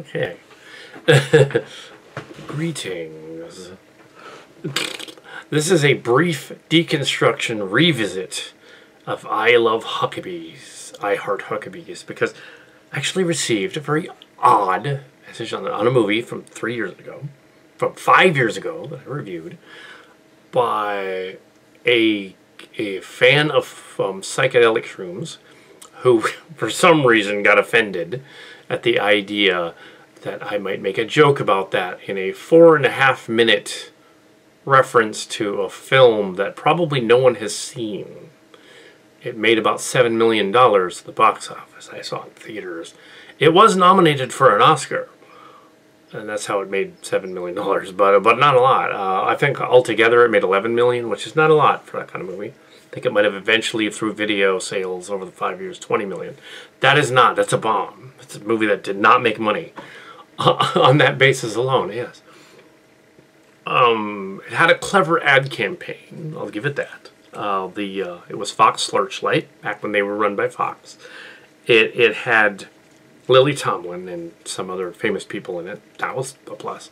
Okay. Greetings. This is a brief deconstruction revisit of I Love Huckabees, I Heart Huckabees, because I actually received a very odd message on a movie from 3 years ago, from 5 years ago that I reviewed, by a fan of psychedelic shrooms who, for some reason, got offended at the idea that I might make a joke about that in a 4.5-minute reference to a film that probably no one has seen. It made about $7 million at the box office. I saw it in theaters. It was nominated for an Oscar, and that's how it made $7 million, but not a lot. I think altogether it made $11 million, which is not a lot for that kind of movie. I think it might have eventually, through video sales over the 5 years, $20 million. That is not. That's a bomb. It's a movie that did not make money on that basis alone, yes. It had a clever ad campaign. I'll give it that. It was Fox Searchlight, back when they were run by Fox. It had Lily Tomlin and some other famous people in it. That was a plus.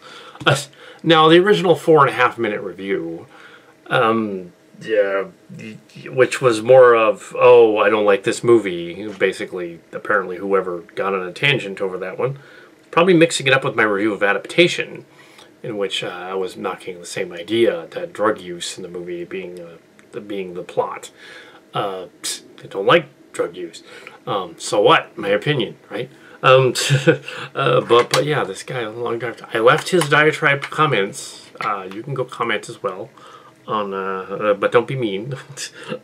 Now, the original 4.5-minute review, which was more of, oh, I don't like this movie. Basically, apparently, whoever got on a tangent over that one, probably mixing it up with my review of Adaptation, in which I was knocking the same idea, that drug use in the movie being the plot. I don't like drug use. So what? My opinion, right? But yeah, this guy, a long time. I left his diatribe comments. You can go comment as well on, but don't be mean.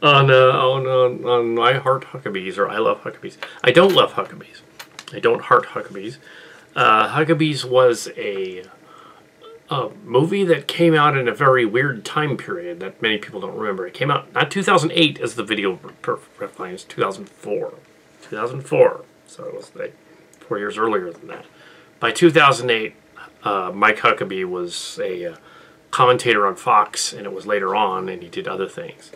on I Heart Huckabees or I Love Huckabees. I don't love Huckabees. I don't heart Huckabees. Huckabees was a movie that came out in a very weird time period that many people don't remember. It came out, not 2008 as the video refines, 2004. 2004. So it was like 4 years earlier than that. By 2008, Mike Huckabee was a commentator on Fox, and it was later on, and he did other things.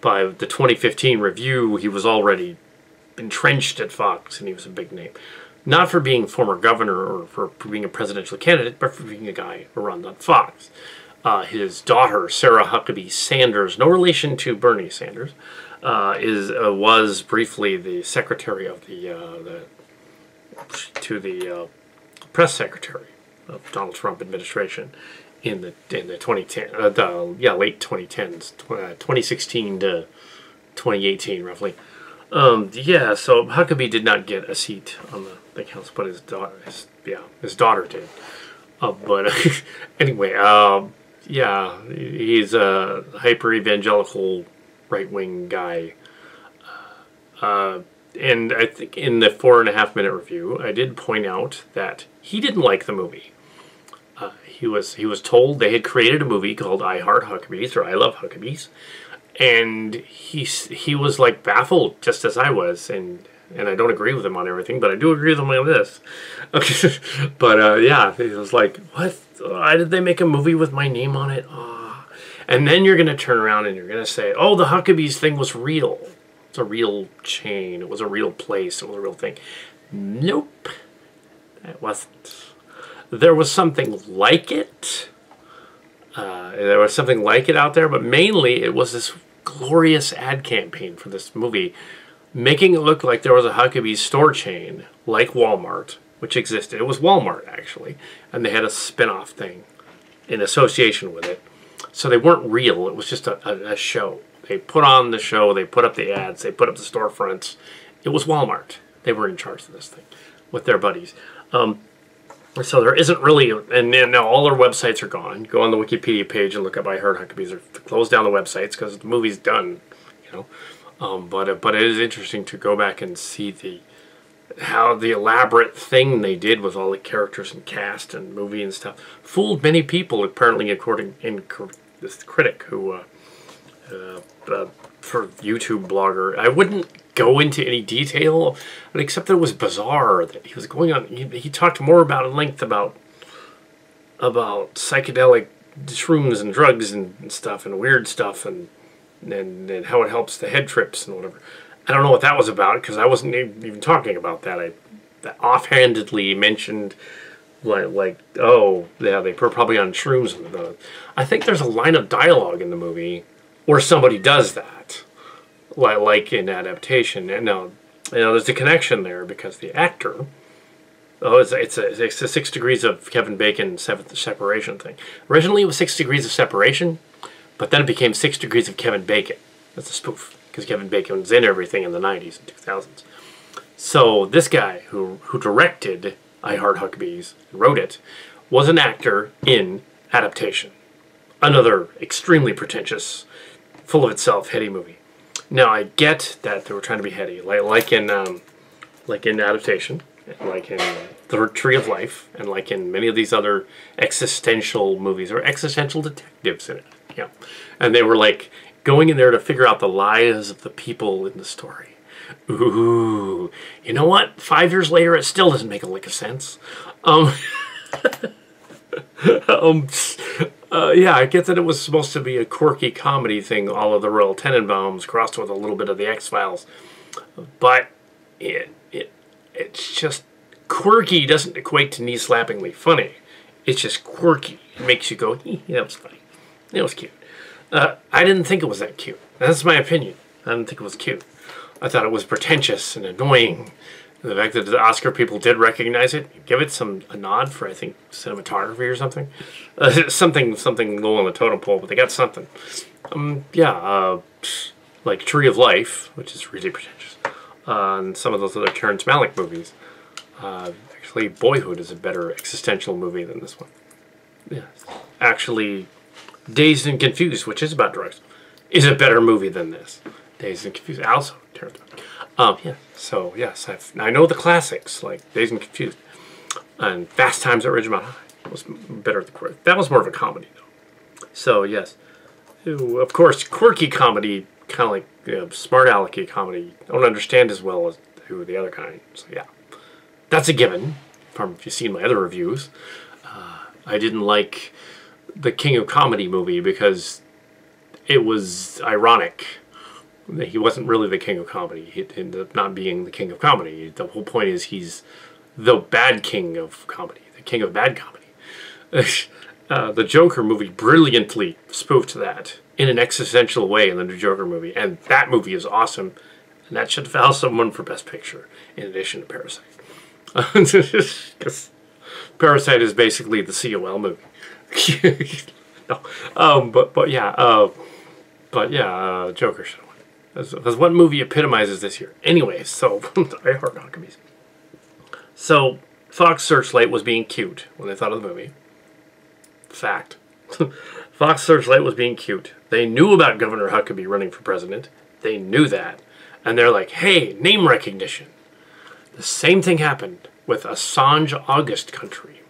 By the 2015 review, he was already entrenched at Fox, and he was a big name. Not for being former governor or for being a presidential candidate, but for being a guy who runs on Fox. His daughter, Sarah Huckabee Sanders, no relation to Bernie Sanders, was briefly the secretary of the press secretary of Donald Trump administration in the 2010 late 2010s, 2016 to 2018 roughly. So Huckabee did not get a seat on the council, but his daughter did. Anyway, he's a hyper-evangelical right-wing guy. And I think in the 4.5-minute review, I did point out that he didn't like the movie. He was told they had created a movie called I Heart Huckabees or I Love Huckabees. And he was like baffled, just as I was, and I don't agree with him on everything, but I do agree with him on this. Okay, but yeah, he was like, "What? Why did they make a movie with my name on it?" Oh. And then you're gonna turn around and you're gonna say, "Oh, the Huckabees thing was real. It's a real chain. It was a real place. It was a real thing." Nope, it wasn't. There was something like it. There was something like it out there, but mainly it was this glorious ad campaign for this movie, making it look like there was a Huckabees store chain, like Wal Mart, which existed. It was Wal Mart, actually, and they had a spin-off thing in association with it. So they weren't real. It was just a show. They put on the show, they put up the ads, they put up the storefronts. It was Walmart. They were in charge of this thing with their buddies. So there isn't really, and now all their websites are gone. Go on the Wikipedia page and look up I Heard Huckabees. Or close down the websites because the movie's done, you know. But it is interesting to go back and see how the elaborate thing they did with all the characters and cast and movie and stuff fooled many people. Apparently, according to this critic who, for YouTube blogger, I wouldn't go into any detail, but except that it was bizarre that he was going on. He talked more about in length about psychedelic shrooms and drugs and stuff and weird stuff and how it helps the head trips and whatever. I don't know what that was about because I wasn't even talking about that. offhandedly mentioned, like, oh, yeah, they were probably on shrooms. I think there's a line of dialogue in the movie where somebody does that, like in adaptation. And now, there's a connection there because the actor. Oh, it's a 6 degrees of Kevin Bacon separation thing. Originally, it was 6 degrees of separation, but then it became 6 degrees of Kevin Bacon. That's a spoof because Kevin Bacon was in everything in the 90s and 2000s. So this guy who directed I Heart Huckabees, wrote it, was an actor in adaptation. Another extremely pretentious, full of itself, heady movie. Now I get that they were trying to be heady, like in adaptation, like in The Tree of Life, and like in many of these other existential movies or existential detectives in it. Yeah, and they were like going in there to figure out the lives of the people in the story. Ooh, you know what? 5 years later, it still doesn't make a lick of sense. Yeah, I get that it was supposed to be a quirky comedy thing, all of the Royal Tenenbaums crossed with a little bit of the X-Files, but it's just quirky. Doesn't equate to knee-slappingly funny. It's just quirky. It makes you go, that was funny. It was cute. I didn't think it was that cute. That's my opinion. I didn't think it was cute. I thought it was pretentious and annoying. And the fact that the Oscar people did recognize it, give it a nod for, I think, cinematography or something. Something low on the totem pole, but they got something. Like Tree of Life, which is really pretentious. And some of those other Terrence Malick movies. Actually, Boyhood is a better existential movie than this one. Yeah. Actually, Dazed and Confused, which is about drugs, is a better movie than this. Dazed and Confused, also Terrence Malick. Yeah. So yes, I know the classics like Dazed and Confused, and Fast Times at Ridgemont High was better. That was more of a comedy, though. So yes, of course, quirky comedy, kind of like smart alecky comedy. I don't understand as well as the other kind. So yeah, that's a given. If you've seen my other reviews, I didn't like the King of Comedy movie because it was ironic. He wasn't really the king of comedy. He ended up not being the king of comedy. The whole point is he's the bad king of comedy, the king of bad comedy. The Joker movie brilliantly spoofed that in an existential way in the new Joker movie, and that movie is awesome. And that should have someone for Best Picture in addition to Parasite. Because Parasite is basically the COL movie. No, but yeah, Joker should have won. That's what movie epitomizes this year. Anyway, so I heart Huckabees. So Fox Searchlight was being cute when they thought of the movie. Fact. Fox Searchlight was being cute. They knew about Governor Huckabee running for president. They knew that. And they're like, hey, name recognition. The same thing happened with Assange August Country.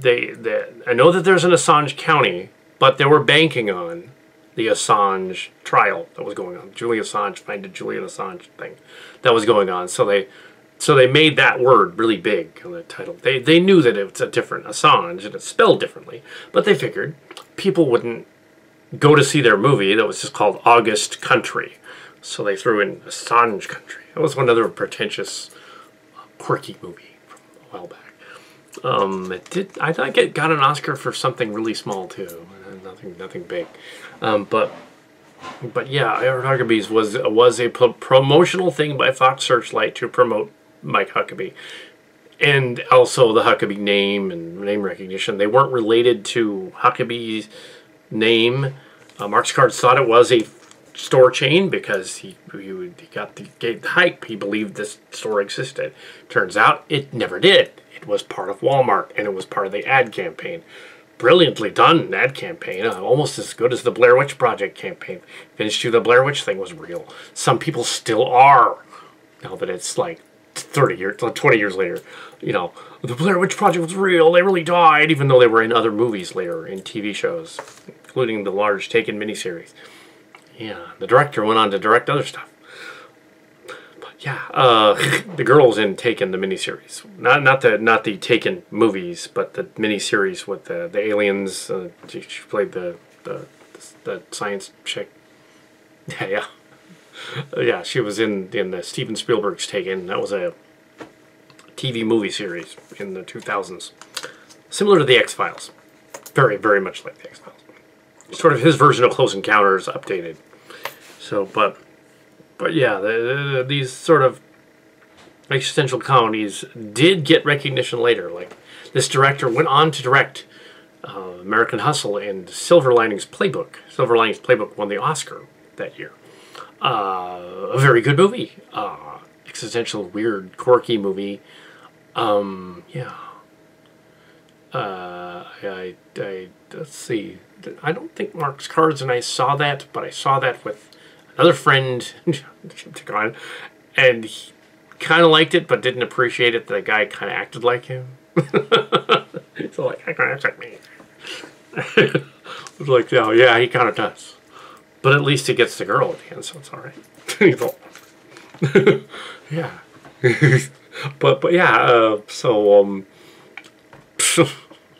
I know that there's an Assange County, but they were banking on the Assange trial that was going on. Julian Assange, finding Julian Assange thing that was going on. So they made that word really big on the title. They knew that it's a different Assange and it's spelled differently, but they figured people wouldn't go to see their movie that was just called August Country. So they threw in Assange Country. That was one other pretentious, quirky movie from a while back. I think it got an Oscar for something really small too. Nothing big. But yeah, I Heart Huckabees was a promotional thing by Fox Searchlight to promote Mike Huckabee, and also the Huckabee name and name recognition. They weren't related to Huckabee's name. Mark Cards thought it was a store chain because he got the hype. He believed this store existed. Turns out it never did. It was part of Wal Mart, and it was part of the ad campaign. Brilliantly done ad campaign, almost as good as the Blair Witch Project campaign. Finished you, the Blair Witch thing was real. Some people still are, now that it's like 20 years later. You know, the Blair Witch Project was real. They really died, even though they were in other movies later, in TV shows, including the large Taken miniseries. Yeah, the director went on to direct other stuff. Yeah, the girls in Taken, the miniseries, not the Taken movies, but the miniseries with the aliens. She played the science chick. Yeah. Yeah, she was in the Steven Spielberg's Taken. That was a TV movie series in the 2000s. Similar to the X-Files. Very, very much like the X-Files. Sort of his version of Close Encounters updated. So, but yeah, these sort of existential comedies did get recognition later. Like, this director went on to direct American Hustle and Silver Linings Playbook. Silver Linings Playbook won the Oscar that year. A very good movie. Existential, weird, quirky movie. Yeah. Let's see. I don't think Mark's Cards and I saw that, but I saw that with another friend, and he kind of liked it, but didn't appreciate it. The guy kind of acted like him. So like, I kind of like me. It was like, oh yeah, he kind of does. But at least he gets the girl at the end, so it's all right. Yeah. but yeah.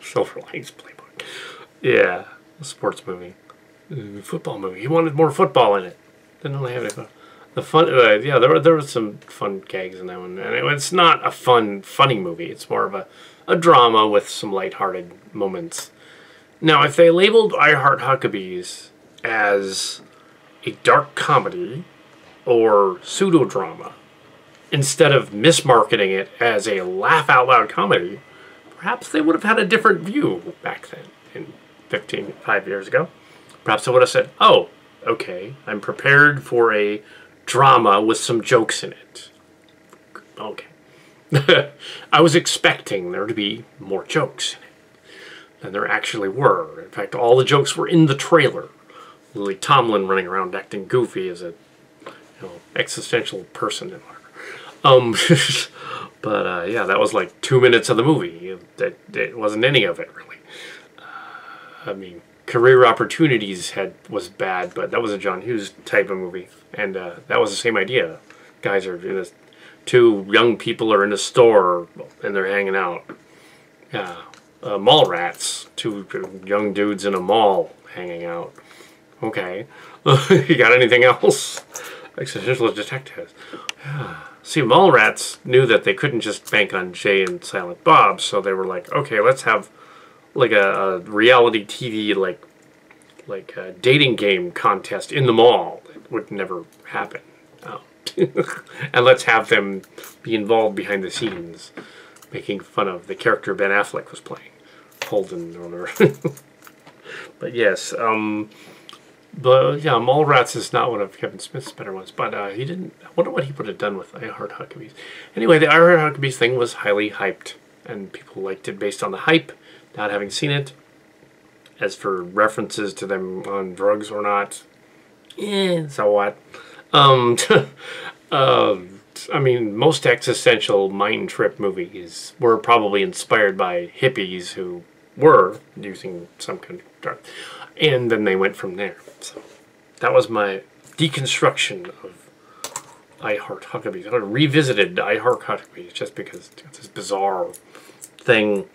Silver Linings Playbook. Yeah, a sports movie, football movie. He wanted more football in it. Didn't really have any. The fun, yeah, there was some fun gags in that one, and it's not a funny movie. It's more of a drama with some lighthearted moments. Now, if they labeled I Heart Huckabees as a dark comedy or pseudo-drama, instead of mismarketing it as a laugh-out-loud comedy, perhaps they would have had a different view back then, in 5 years ago. Perhaps they would have said, oh, okay, I'm prepared for a drama with some jokes in it. Okay. I was expecting there to be more jokes in it than there actually were. In fact, all the jokes were in the trailer. Lily Tomlin running around acting goofy as a existential person. But yeah, that was like 2 minutes of the movie. It wasn't any of it, really. I mean, Career Opportunities was bad, but that was a John Hughes type of movie. And that was the same idea. Guys are in this, two young people are in a store and they're hanging out. Yeah. Mall Rats, two young dudes in a mall hanging out. Okay. You got anything else? Existential detectives. Yeah. See, Mall Rats knew that they couldn't just bank on Jay and Silent Bob, so they were like, okay, let's have like a reality TV, like a dating game contest in the mall. It would never happen. And let's have them be involved behind the scenes, making fun of the character Ben Affleck was playing, Holden or whatever. But yes, but yeah, Mallrats is not one of Kevin Smith's better ones, but he didn't. I wonder what he would have done with I Heart Huckabees. Anyway, the I Heart Huckabees thing was highly hyped, and people liked it based on the hype, not having seen it. As for references to them on drugs or not, so what? I mean, most existential mind trip movies were probably inspired by hippies who were using some kind of drug. And then they went from there. So that was my deconstruction of I Heart Huckabees. I revisited I Heart Huckabees just because it's this bizarre thing,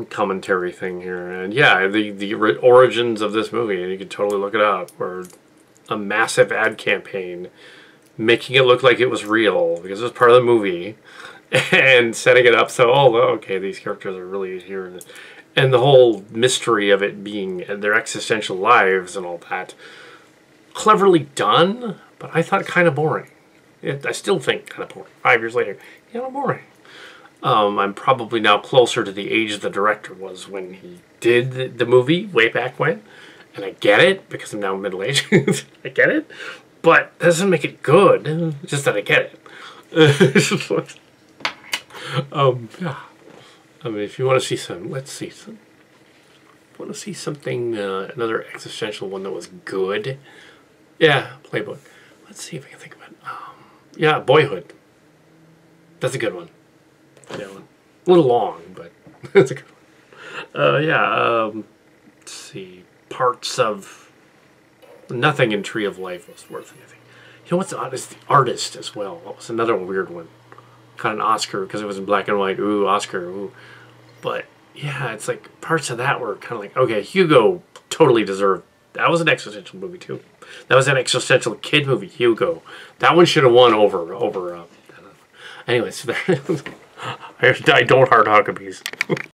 commentary thing here. And yeah, the origins of this movie, and you can totally look it up, were a massive ad campaign making it look like it was real because it was part of the movie and setting it up so, oh, okay, these characters are really here. And the whole mystery of it being their existential lives and all that. Cleverly done, but I thought kind of boring. I still think kind of boring. 5 years later, boring. I'm probably now closer to the age the director was when he did the movie way back when. And I get it, because I'm now middle-aged. I get it. But that doesn't make it good. It's just that I get it. Yeah. I mean, if you want to see some, let's see some. Want to see something, another existential one that was good? Yeah, Playbook. Let's see if I can think of it. Yeah, Boyhood. That's a good one. That one. A little long, but that's a good one. Yeah, let's see. Parts of nothing in Tree of Life was worth anything. You know what's odd is The Artist as well. That was another weird one. Got an Oscar because it was in black and white. Ooh, Oscar. Ooh. But yeah, it's like parts of that were kind of like, okay, Hugo totally deserved. That was an existential movie too. That was an existential kid movie, Hugo. That one should have won over. Anyways, I don't heart Huckabees.